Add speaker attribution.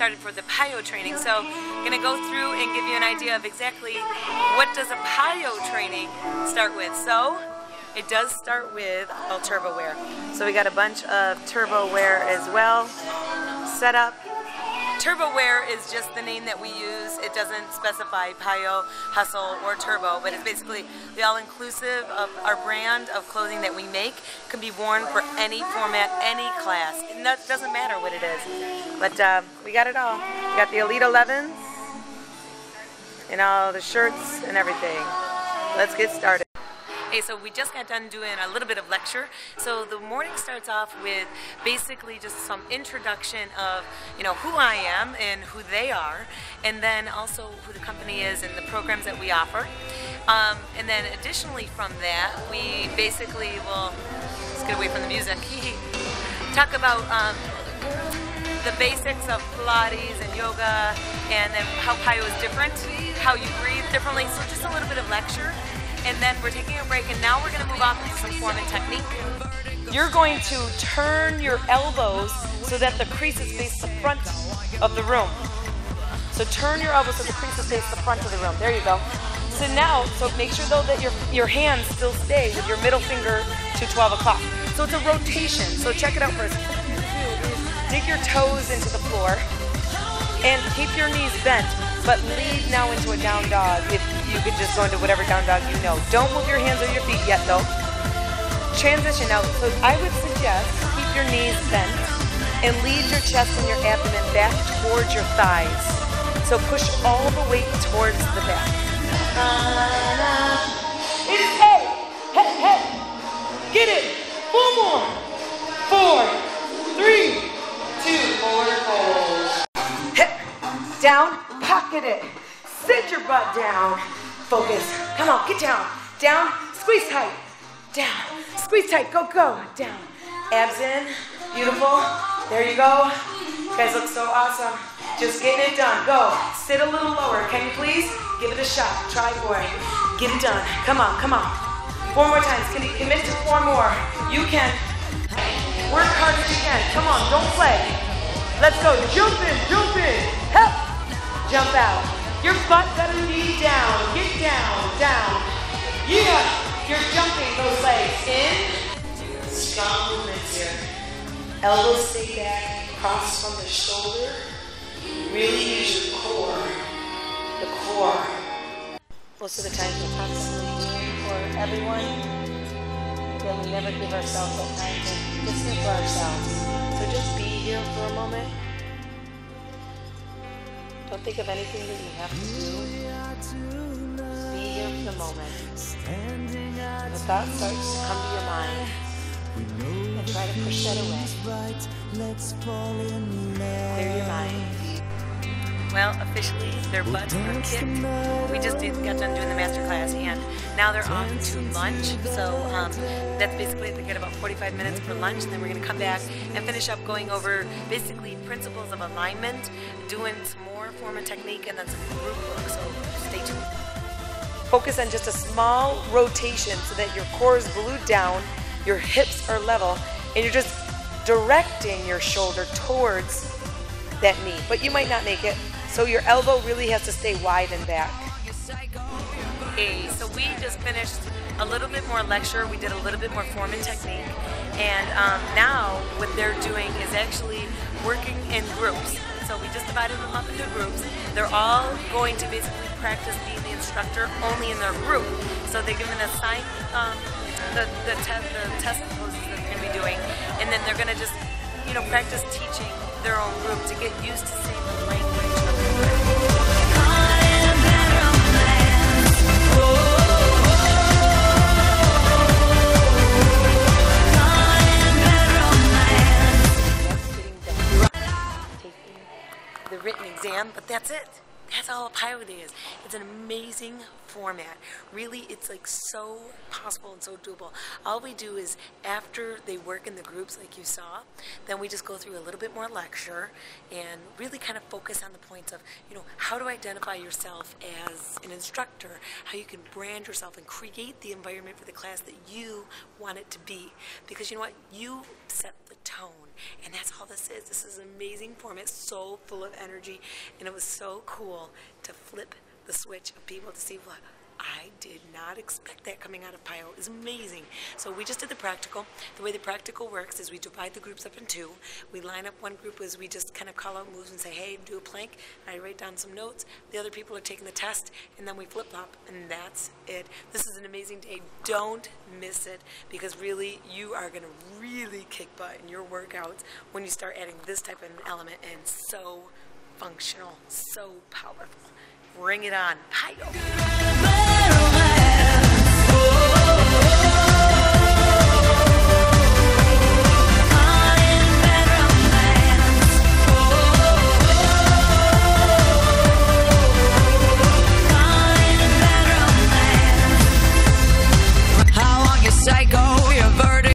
Speaker 1: started for the PiYo training. So I'm going to go through and give you an idea of exactly what does a PiYo training start with. So it does start with turbo wear. So we got a bunch of turbo wear as well set up. Turbo wear is just the name that we use. It doesn't specify PiYo, Hustle, or Turbo, but it's basically the all-inclusive of our brand of clothing that we make. Can be worn for any format, any class. It doesn't matter what it is. But we got it all. We got the Elite 11s and all the shirts and everything. Let's get started. Hey, so we just got done doing a little bit of lecture. So the morning starts off with basically just some introduction of, who I am and who they are, and then also who the company is and the programs that we offer. And then additionally from that, we basically will, let's get away from the music, talk about the basics of Pilates and yoga, and then how PiYo is different, how you breathe differently. So just a little bit of lecture. And then we're taking a break, and now we're going to move on to some form and technique. You're going to turn your elbows so that the creases face the front of the room. So turn your elbows so the creases face the front of the room. There you go. So now, make sure though that your hands still stay with your middle finger to 12 o'clock. So it's a rotation. So check it out first. What you do is dig your toes into the floor and keep your knees bent, but lead now into a down dog. If you could just go into whatever down dog you know. Don't move your hands or your feet yet though. Transition out. So I would suggest keep your knees bent and lead your chest and your abdomen back towards your thighs. So push all the weight towards the back. It's hey, hey, hey. Get it. 4 more. 4, 3, 2, forward fold. Hip, down, pocket it. Sit your butt down. Focus. Come on, get down. Down, squeeze tight. Down, squeeze tight. Go, go. Down. Abs in. Beautiful. There you go. You guys look so awesome. Just getting it done. Go. Sit a little lower. Can you please? Give it a shot. Try for it. Get it done. Come on, come on. 4 more times. Can you commit to 4 more? You can. Work hard as you can. Come on, don't play. Let's go. Jump in, jump in. Help. Jump out. Your butt better be down. Get down, down. Yeah. You're jumping those legs in. Strong movements here. Elbows stay back, cross from the shoulder. Really use your core. The core. Most of the time, approximately for everyone, that we never give ourselves that time to listen for ourselves. So just be here for a moment. Don't think of anything that you have to do. Just be here for the moment. When the thoughts start to come to your mind, and try to push that away. Clear your mind. Well, officially, their butts are kicked. We just got done doing the master class, and now they're off to lunch. So that's basically, they get about 45 minutes for lunch. Then we're going to come back and finish up going over basically principles of alignment, doing some more form and technique, and then some group work. So stay tuned. Focus on just a small rotation so that your core is glued down, your hips are level, and you're just directing your shoulder towards that knee. But you might not make it. So your elbow really has to stay wide and back. Okay, so we just finished a little bit more lecture. We did a little bit more form and technique. And now what they're doing is actually working in groups. So we just divided them up into groups. They're all going to basically practice being the instructor only in their group. So they're given a sign, the test poses that they're going to be doing. And then they're going to just, practice teaching their own group to get used to saying the language of the group. Taking the written exam, but that's it. That's all PiYo is. It's an amazing format. Really, it's like so possible and so doable. All we do is after they work in the groups like you saw, then we just go through a little bit more lecture and really kind of focus on the points of, you know, how to identify yourself as an instructor, how you can brand yourself and create the environment for the class that you want it to be. Because you know what? You set the tone. And that's all this is. This is an amazing format, so full of energy. And it was so cool to flip the switch of people to see what I did not expect that coming out of PiYo. It was amazing. So we just did the practical. The way the practical works is we divide the groups up in two. We line up one group as we just kind of call out moves and say, hey, do a plank. And I write down some notes. The other people are taking the test, and then we flip-flop, and that's it. This is an amazing day. Don't miss it, because really, you are going to really kick butt in your workouts when you start adding this type of an element, and so functional, so powerful. Bring it on. PiYo.